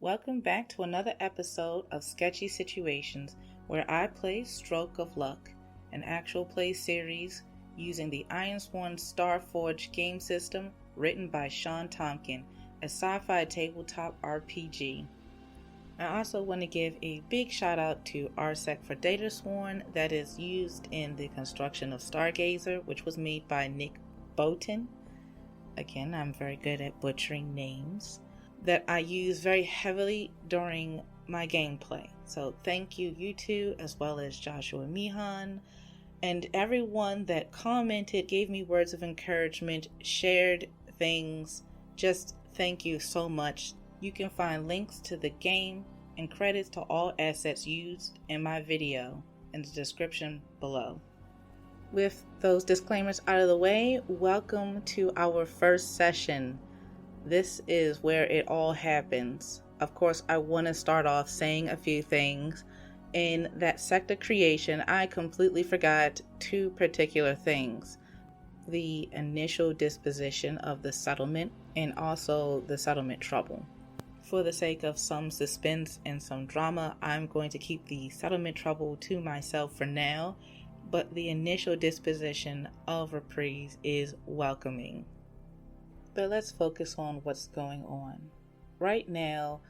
Welcome back to another episode of Sketchy Situations, where I play Stroke of Luck, an actual play series using the Ironsworn Starforged game system written by Sean Tompkin, a sci-fi tabletop RPG. I also want to give a big shout out to RSec for DataSworn that is used in the construction of Stargazer, which was made by Nick Boughton. Again, I'm very good at butchering names. That I use very heavily during my gameplay. So thank you, you two, as well as Joshua Mihan, and everyone that commented, gave me words of encouragement, shared things. Just thank you so much. You can find links to the game and credits to all assets used in my video in the description below. With those disclaimers out of the way, welcome to our first session. This is where it all happens. Of course, I want to start off saying a few things. In that sector creation, I completely forgot two particular things. The initial disposition of the settlement and also the settlement trouble. For the sake of some suspense and some drama, I'm going to keep the settlement trouble to myself for now, but the initial disposition of Reprise is welcoming. But let's focus on what's going on. Right now,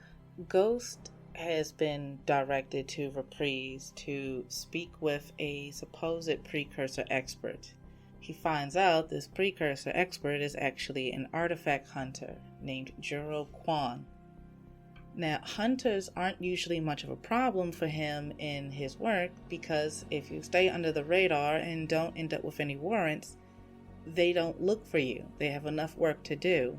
Ghost has been directed to Reprise to speak with a supposed precursor expert. He finds out this precursor expert is actually an artifact hunter named Juro Quan. Now, hunters aren't usually much of a problem for him in his work because if you stay under the radar and don't end up with any warrants, they don't look for you. They have enough work to do.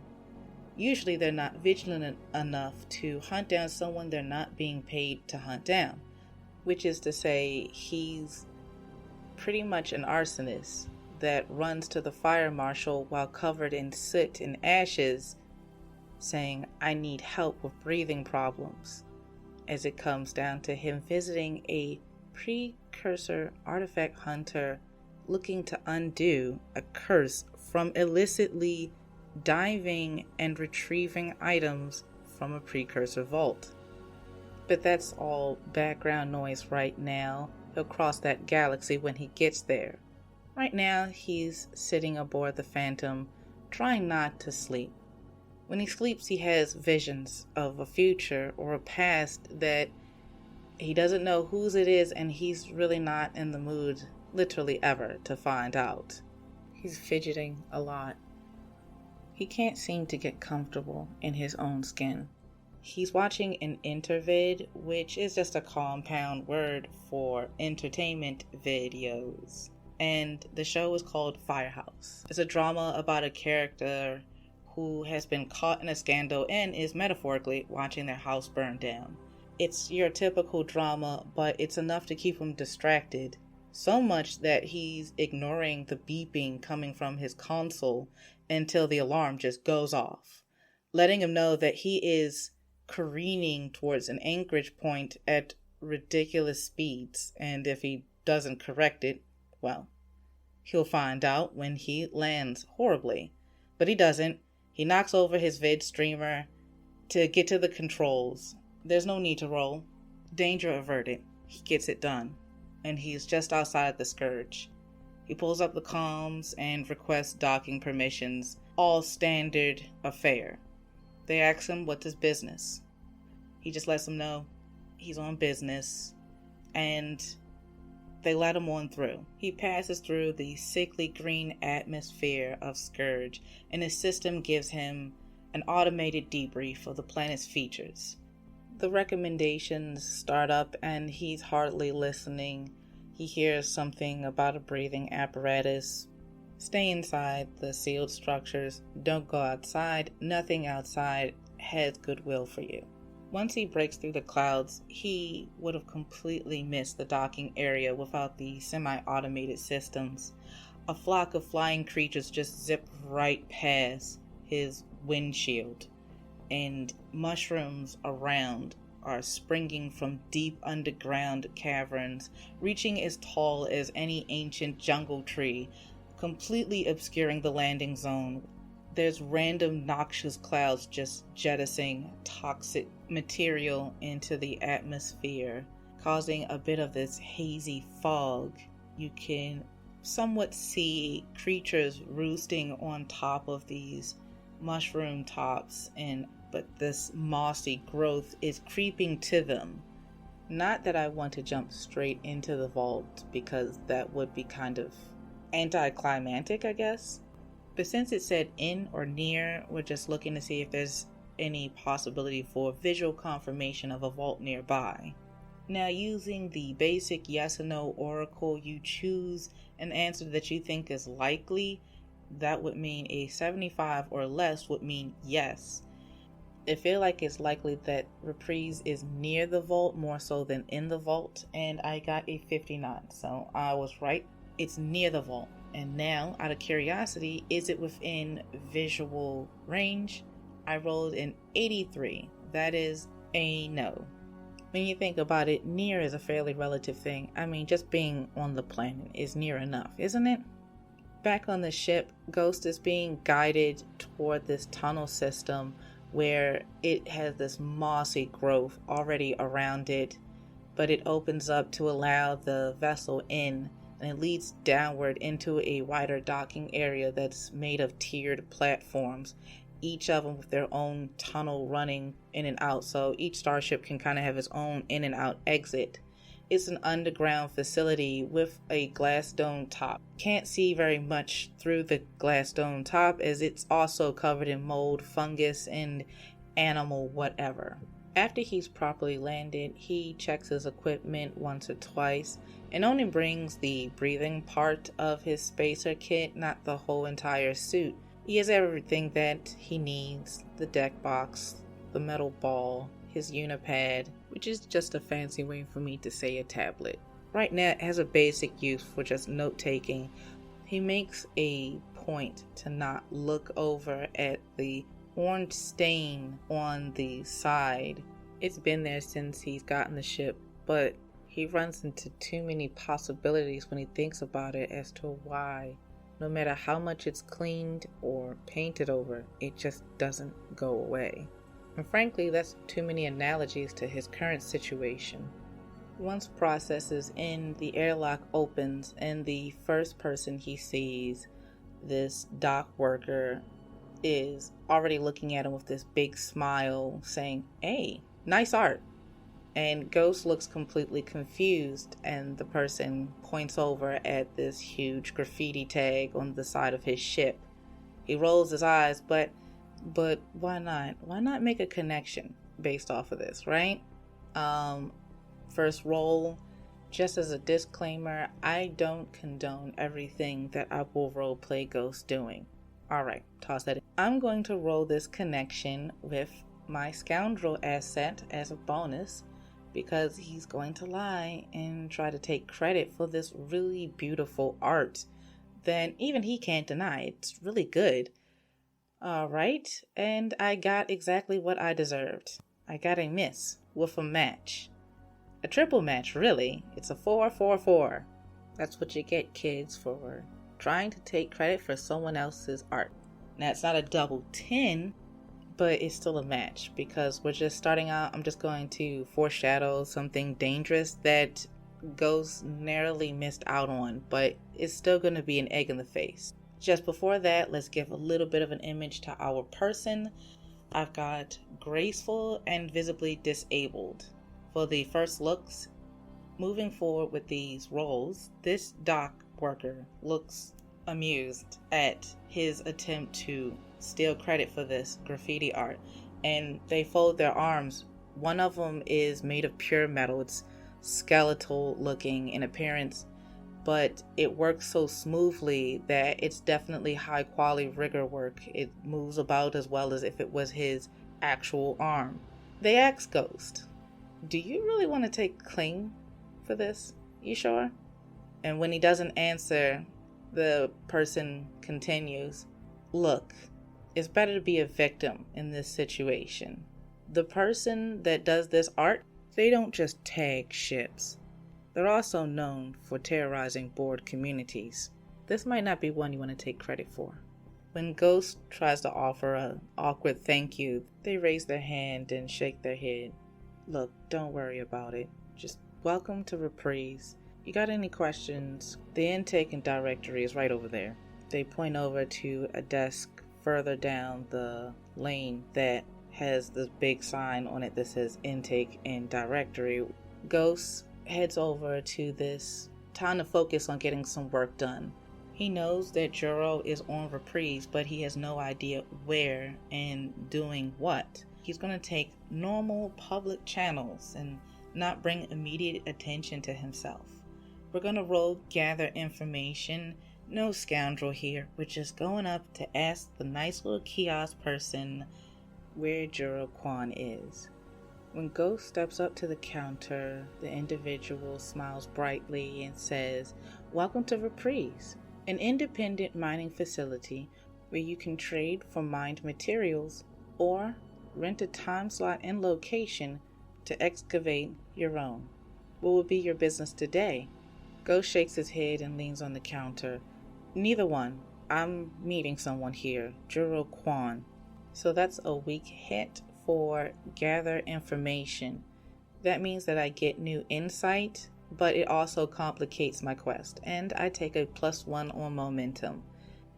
Usually they're not vigilant enough to hunt down someone they're not being paid to hunt down, which is to say he's pretty much an arsonist that runs to the fire marshal while covered in soot and ashes saying, "I need help with breathing problems," as it comes down to him visiting a precursor artifact hunter looking to undo a curse from illicitly diving and retrieving items from a precursor vault. But that's all background noise right now. He'll cross that galaxy when he gets there. Right now, he's sitting aboard the Phantom, trying not to sleep. When he sleeps, he has visions of a future or a past that he doesn't know whose it is, and he's really not in the mood literally ever to find out. He's fidgeting a lot. He can't seem to get comfortable in his own skin. He's watching an intervid, which is just a compound word for entertainment videos. And the show is called Firehouse. It's a drama about a character who has been caught in a scandal and is metaphorically watching their house burn down. It's your typical drama, but it's enough to keep him distracted. So much that he's ignoring the beeping coming from his console until the alarm just goes off, letting him know that he is careening towards an anchorage point at ridiculous speeds, and if he doesn't correct it, well, he'll find out when he lands horribly. But he doesn't. He knocks over his vid streamer to get to the controls. There's no need to roll. Danger averted. He gets it done. And he's just outside the Scourge. He pulls up the comms and requests docking permissions, all standard affair. They ask him what's his business. He just lets them know he's on business, and they let him on through. He passes through the sickly green atmosphere of Scourge, and his system gives him an automated debrief of the planet's features. The recommendations start up and he's hardly listening. He hears something about a breathing apparatus. Stay inside the sealed structures. Don't go outside. Nothing outside has goodwill for you. Once he breaks through the clouds, he would have completely missed the docking area without the semi-automated systems. A flock of flying creatures just zip right past his windshield, and mushrooms around are springing from deep underground caverns, reaching as tall as any ancient jungle tree, completely obscuring the landing zone. there's random noxious clouds just jettisoning toxic material into the atmosphere, causing a bit of this hazy fog. You can somewhat see creatures roosting on top of these mushroom tops, but this mossy growth is creeping to them. Not that I want to jump straight into the vault, because that would be kind of anticlimactic, I guess. But since it said in or near, we're just looking to see if there's any possibility for visual confirmation of a vault nearby. Now, using the basic yes or no oracle, you choose an answer that you think is likely. That would mean a 75 or less would mean yes. I feel like it's likely that Reprise is near the vault more so than in the vault, and I got a 59, so I was right. It's near the vault. And now, out of curiosity, is it within visual range? I rolled an 83. That is a no. When you think about it, near is a fairly relative thing. I mean, just being on the planet is near enough, isn't it? Back on the ship, Ghost is being guided toward this tunnel system where it has this mossy growth already around it, but it opens up to allow the vessel in, and it leads downward into a wider docking area that's made of tiered platforms, each of them with their own tunnel running in and out, so each starship can kind of have its own in and out exit. It's an underground facility with a glass dome top. Can't see very much through the glass dome top, as it's also covered in mold, fungus, and animal whatever. After he's properly landed, he checks his equipment once or twice and only brings the breathing part of his spacer kit, not the whole entire suit. He has everything that he needs: the deck box, the metal ball, his unipad, which is just a fancy way for me to say a tablet. Right now it has a basic use for just note-taking. He makes a point to not look over at the orange stain on the side. It's been there since he's gotten the ship, but he runs into too many possibilities when he thinks about it as to why, no matter how much it's cleaned or painted over, it just doesn't go away. And frankly, that's too many analogies to his current situation. Once process is in, the airlock opens, and the first person he sees, this dock worker, is already looking at him with this big smile, saying, "Hey, nice art." And Ghost looks completely confused, and the person points over at this huge graffiti tag on the side of his ship. He rolls his eyes, but why not? Why not make a connection based off of this, right? First roll, just as a disclaimer, I don't condone everything that I will roleplay Ghost doing. Alright, toss that in. I'm going to roll this connection with my scoundrel asset as a bonus, because he's going to lie and try to take credit for this really beautiful art that even he can't deny. It's really good. Alright, and I got exactly what I deserved. I got a miss with a match. A triple match, really. It's a 4-4-4. That's what you get, kids, for trying to take credit for someone else's art. Now, it's not a double 10, but it's still a match, because we're just starting out. I'm just going to foreshadow something dangerous that Ghost narrowly missed out on, but it's still going to be an egg in the face. Just before that, let's give a little bit of an image to our person. I've got graceful and visibly disabled. For the first looks, moving forward with these roles, this dock worker looks amused at his attempt to steal credit for this graffiti art, and they fold their arms. One of them is made of pure metal. It's skeletal looking in appearance, but it works so smoothly that it's definitely high quality rigger work. It moves about as well as if it was his actual arm. They ask Ghost, "Do you really want to take claim for this? You sure?" And when he doesn't answer, the person continues, "Look, it's better to be a victim in this situation. The person that does this art, they don't just tag ships. They're also known for terrorizing board communities. This might not be one you want to take credit for." When Ghost tries to offer an awkward thank you, they raise their hand and shake their head. Look, don't worry about it. Just welcome to Reprise. You got any questions? The intake and directory is right over there. They point over to a desk further down the lane that has this big sign on it that says intake and directory. Ghost heads over to this, trying to focus on getting some work done. He knows that Juro is on Reprise, but he has no idea where and doing what. He's going to take normal public channels and not bring immediate attention to himself. We're going to roll gather information. No scoundrel here. We're just going up to ask the nice little kiosk person where Juro Quan is. When Ghost steps up to the counter, the individual smiles brightly and says, "Welcome to Reprise, an independent mining facility where you can trade for mined materials or rent a time slot and location to excavate your own. What will be your business today?" Ghost shakes his head and leans on the counter. "Neither one. I'm meeting someone here, Juro Quan." So that's a weak hit for gather information. That means that I get new insight, but it also complicates my quest, and I take a +1 on momentum.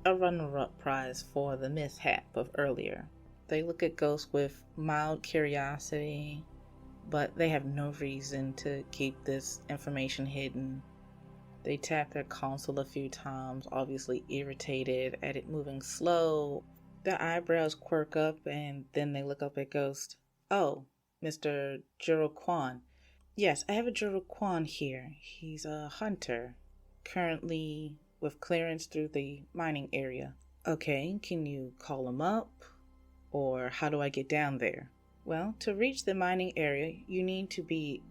A runner-up prize for the mishap of earlier. They look at Ghost with mild curiosity, but they have no reason to keep this information hidden. They tap their console a few times, obviously irritated at it moving slow. Their eyebrows quirk up and then they look up at Ghost. "Oh, Mr. Juro Quan." "Yes, I have a Juro Quan here. He's a hunter, currently with clearance through the mining area." "Okay, can you call him up? Or how do I get down there?" "Well, to reach the mining area, you need to be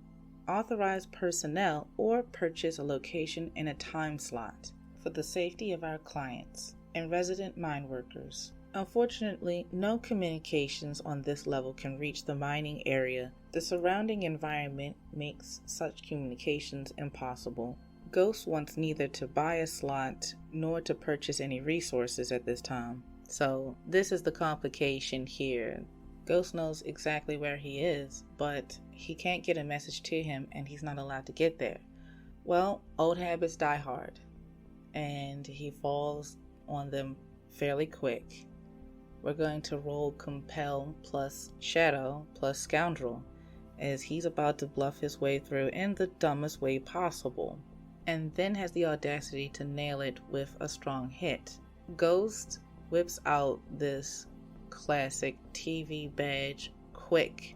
authorized personnel or purchase a location and a time slot for the safety of our clients and resident mine workers. Unfortunately, no communications on this level can reach the mining area. The surrounding environment makes such communications impossible. Ghost wants neither to buy a slot nor to purchase any resources at this time. So this is the complication here. Ghost knows exactly where he is, but he can't get a message to him and he's not allowed to get there. Well, old habits die hard, and he falls on them fairly quick. We're going to roll Compel plus Shadow plus Scoundrel, as he's about to bluff his way through in the dumbest way possible, and then has the audacity to nail it with a strong hit. Ghost whips out this classic TV badge quick,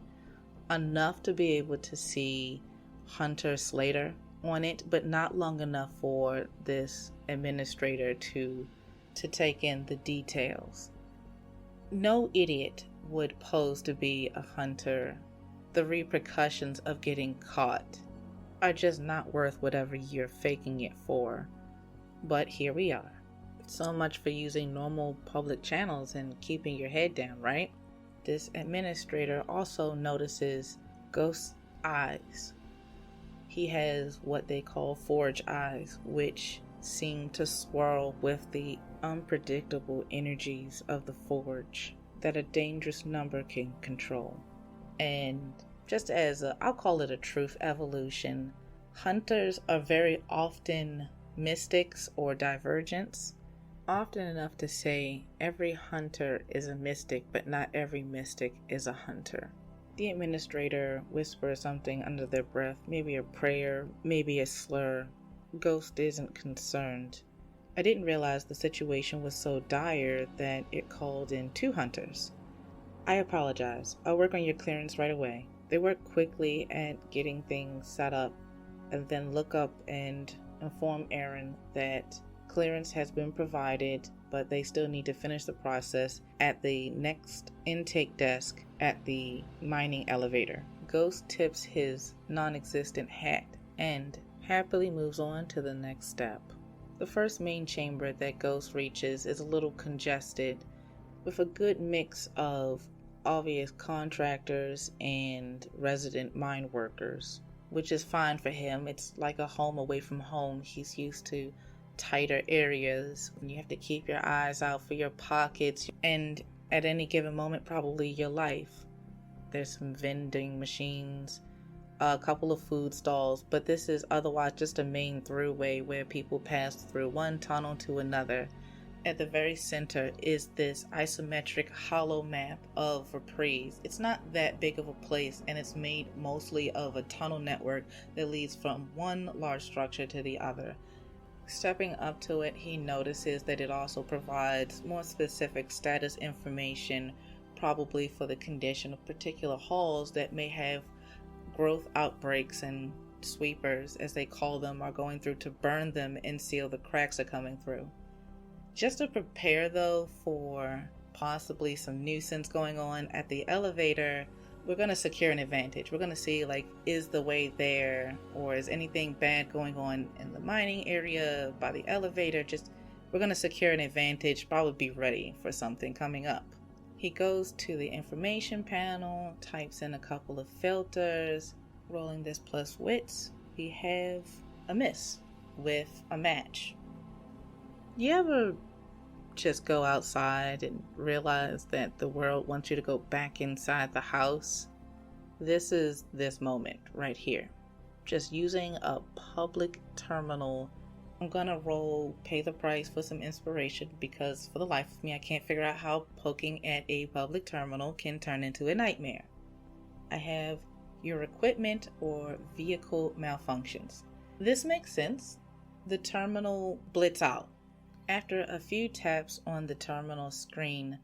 enough to be able to see Hunter Slater on it, but not long enough for this administrator to take in the details. No idiot would pose to be a hunter. The repercussions of getting caught are just not worth whatever you're faking it for. But here we are. So much for using normal public channels and keeping your head down, right? This administrator also notices Ghost's eyes. He has what they call forge eyes, which seem to swirl with the unpredictable energies of the forge that a dangerous number can control. And just as I'll call it a truth evolution, hunters are very often mystics or divergents. Often enough to say every hunter is a mystic, but not every mystic is a hunter. The administrator whispers something under their breath, maybe a prayer, maybe a slur. Ghost isn't concerned. I didn't realize the situation was so dire that it called in 2 hunters. "I apologize. I'll work on your clearance right away." They work quickly at getting things set up and then look up and inform Erin that clearance has been provided, but they still need to finish the process at the next intake desk at the mining elevator. Ghost tips his non-existent hat and happily moves on to the next step. The first main chamber that Ghost reaches is a little congested, with a good mix of obvious contractors and resident mine workers, which is fine for him. It's like a home away from home. He's used to tighter areas when you have to keep your eyes out for your pockets and at any given moment probably your life. There's some vending machines, a couple of food stalls, but this is otherwise just a main throughway where people pass through one tunnel to another. At the very center is this isometric hollow map of Reprise. It's not that big of a place, and it's made mostly of a tunnel network that leads from one large structure to the other. Stepping up to it, he notices that it also provides more specific status information, probably for the condition of particular halls that may have growth outbreaks, and sweepers, as they call them, are going through to burn them and seal the cracks are coming through. Just to prepare though for possibly some nuisance going on at the elevator, we're going to secure an advantage. We're going to see, like, is the way there, or is anything bad going on in the mining area by the elevator? We're going to secure an advantage, probably be ready for something coming up. He goes to the information panel, types in a couple of filters, rolling this plus wits. We have a miss with a match. You ever just go outside and realize that the world wants you to go back inside the house? This is this moment right here. Just using a public terminal. I'm gonna roll pay the price for some inspiration, because for the life of me I can't figure out how poking at a public terminal can turn into a nightmare. I have your equipment or vehicle malfunctions. This makes sense. The terminal blits out. After a few taps on the terminal screen,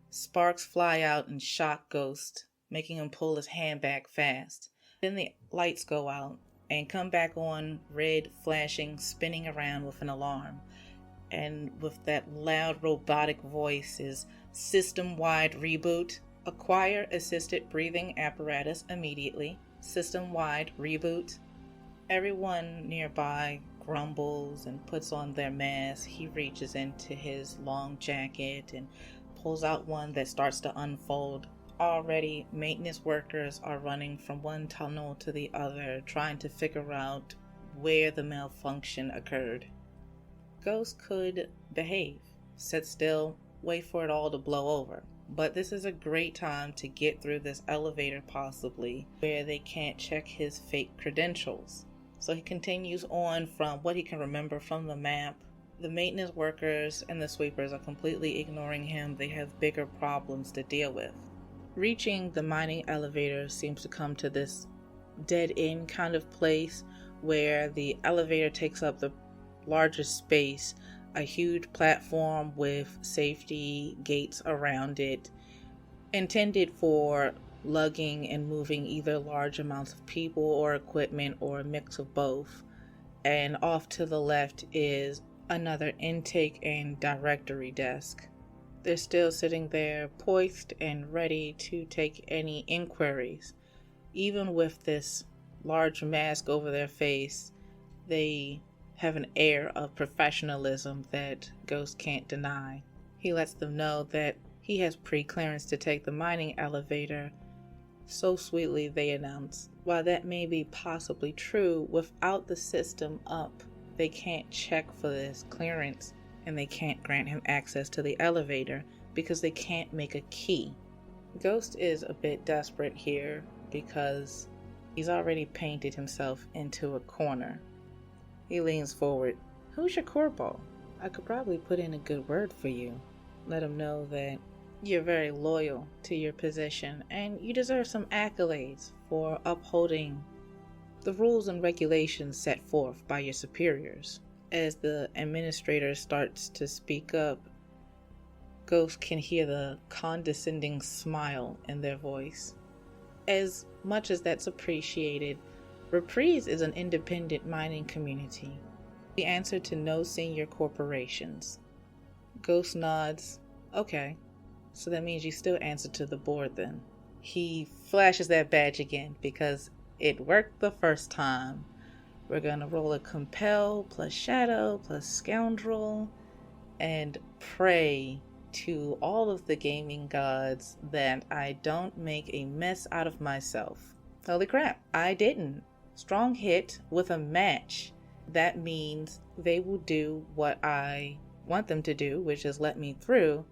sparks fly out and shock Ghost, making him pull his hand back fast. Then the lights go out and come back on, red, flashing, spinning around with an alarm. And with that loud robotic voice is system-wide reboot. Acquire assisted breathing apparatus immediately. System-wide reboot. Everyone nearby grumbles and puts on their mask. He reaches into his long jacket and pulls out one that starts to unfold. Already, maintenance workers are running from one tunnel to the other, trying to figure out where the malfunction occurred. Ghost could behave, sit still, wait for it all to blow over. But this is a great time to get through this elevator, possibly, where they can't check his fake credentials. So he continues on from what he can remember from the map. The maintenance workers and the sweepers are completely ignoring him. They have bigger problems to deal with. Reaching the mining elevator seems to come to this dead-end kind of place where the elevator takes up the largest space, a huge platform with safety gates around it, intended for lugging and moving either large amounts of people or equipment or a mix of both. And off to the left is another intake and directory desk. They're still sitting there, poised and ready to take any inquiries. Even with this large mask over their face, they have an air of professionalism that Ghost can't deny. He lets them know that he has pre-clearance to take the mining elevator. So sweetly, they announce, while that may be possibly true, without the system up, they can't check for this clearance, and they can't grant him access to the elevator because they can't make a key. Ghost is a bit desperate here because he's already painted himself into a corner. He leans forward. "Who's your corporal? I could probably put in a good word for you. Let him know that you're very loyal to your position and you deserve some accolades for upholding the rules and regulations set forth by your superiors." As the administrator starts to speak up, Ghost can hear the condescending smile in their voice. As much as that's appreciated, Reprise is an independent mining community. We answer to no senior corporations. Ghost nods. Okay, so that means you still answer to the board then. He flashes that badge again because it worked the first time. We're gonna roll a compel plus shadow plus scoundrel and pray to all of the gaming gods that I don't make a mess out of myself. Holy crap, I didn't. Strong hit with a match. that means they will do what I want them to do, which is let me through.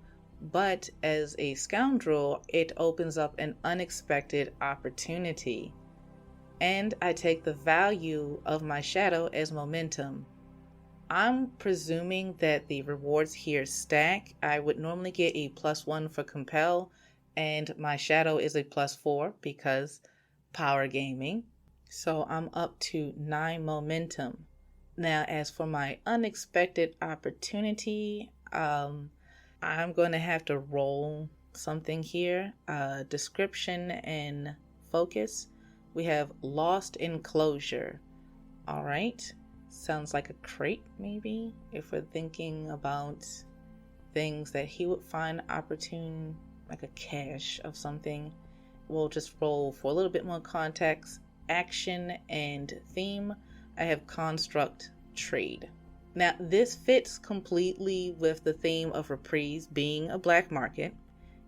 But as a scoundrel, it opens up an unexpected opportunity. And I take the value of my shadow as momentum. I'm presuming that the rewards here stack. I would normally get a +1 for compel, and my shadow is a +4 because power gaming. So I'm up to 9 momentum. Now, as for my unexpected opportunity, I'm going to have to roll something here. Description and focus. We have lost enclosure. All right. Sounds like a crate, maybe, if we're thinking about things that he would find opportune, like a cache of something. We'll just roll for a little bit more context. Action and theme. I have construct trade. Now, this fits completely with the theme of Reprise being a black market.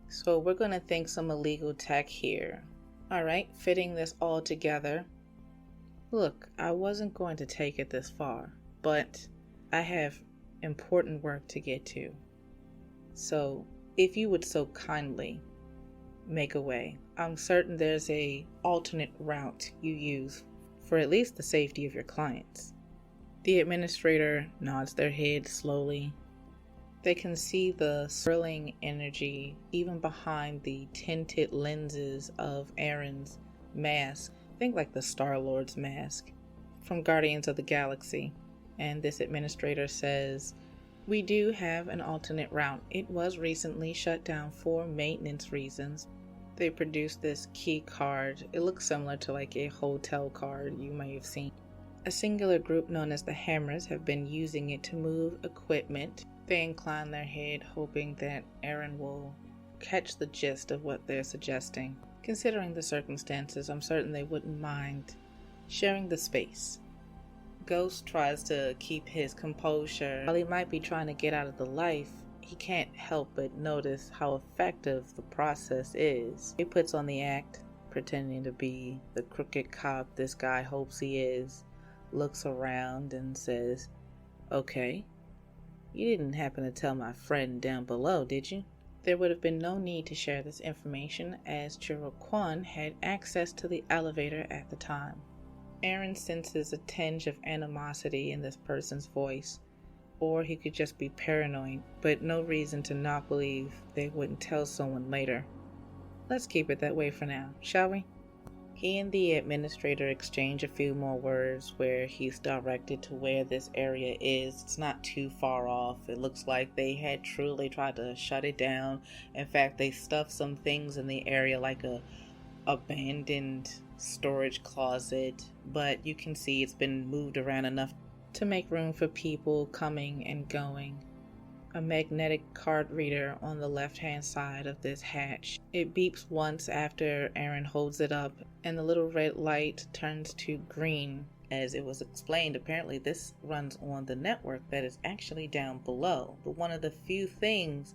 So we're going to think some illegal tech here. All right, fitting this all together. Look, I wasn't going to take it this far, but I have important work to get to. So if you would so kindly make a way, I'm certain there's a alternate route you use for at least the safety of your clients. The administrator nods their head slowly. They can see the swirling energy even behind the tinted lenses of Erin's mask. Think like the Star-Lord's mask from Guardians of the Galaxy. And this administrator says, we do have an alternate route. It was recently shut down for maintenance reasons. They produced this key card. It looks similar to like a hotel card you may have seen. A singular group known as the Hammers have been using it to move equipment. They incline their head, hoping that Erin will catch the gist of what they're suggesting. Considering the circumstances, I'm certain they wouldn't mind sharing the space. Ghost tries to keep his composure. While he might be trying to get out of the life, he can't help but notice how effective the process is. He puts on the act, pretending to be the crooked cop this guy hopes he is, looks around and says, okay, you didn't happen to tell my friend down below, did you? There would have been no need to share this information as Juro Quan had access to the elevator at the time. Erin senses a tinge of animosity in this person's voice, or he could just be paranoid, but no reason to not believe they wouldn't tell someone later. Let's keep it that way for now, shall we? He and the administrator exchange a few more words where he's directed to where this area is. It's not too far off. It looks like they had truly tried to shut it down. In fact, they stuffed some things in the area like a abandoned storage closet, but you can see it's been moved around enough to make room for people coming and going. A magnetic card reader on the left-hand side of this hatch. It beeps once after Erin holds it up, and the little red light turns to green. As it was explained, apparently this runs on the network that is actually down below. But one of the few things,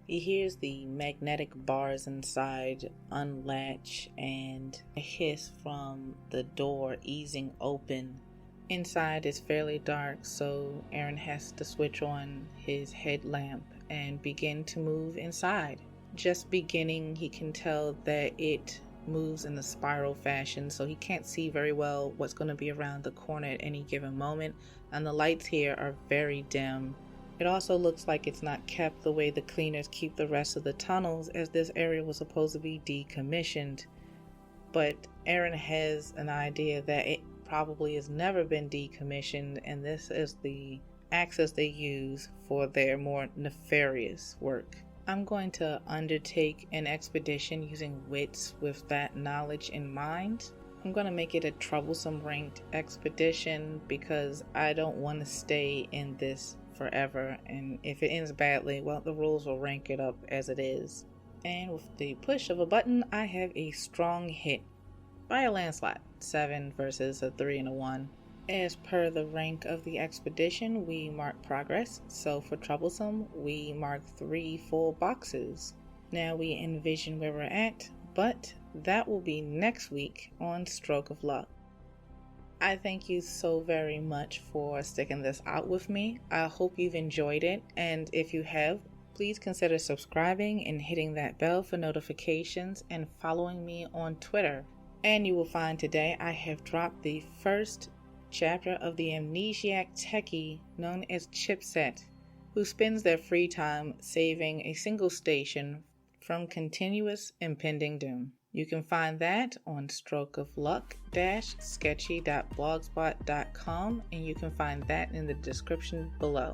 he hears the magnetic bars inside unlatch and a hiss from the door easing open. Inside is fairly dark, so Erin has to switch on his headlamp and begin to move inside. Just beginning, he can tell that it moves in a spiral fashion, so he can't see very well what's going to be around the corner at any given moment, and the lights here are very dim. It also looks like it's not kept the way the cleaners keep the rest of the tunnels, as this area was supposed to be decommissioned. But Erin has an idea that it probably has never been decommissioned, and this is the access they use for their more nefarious work. I'm going to undertake an expedition using wits with that knowledge in mind. I'm going to make it a troublesome ranked expedition because I don't want to stay in this forever, and if it ends badly, well, the rules will rank it up as it is. And with the push of a button, I have a strong hit by a landslide. 7 versus a 3 and a 1. As per the rank of the expedition, we mark progress. So for troublesome, we mark 3 full boxes. Now we envision where we're at, but that will be next week on Stroke of Luck. I thank you so very much for sticking this out with me. I hope you've enjoyed it, and if you have, please consider subscribing and hitting that bell for notifications and following me on Twitter. And you will find today I have dropped the first chapter of the amnesiac techie known as Chipset, who spends their free time saving a single station from continuous impending doom. You can find that on strokeofluck-sketchy.blogspot.com, and you can find that in the description below.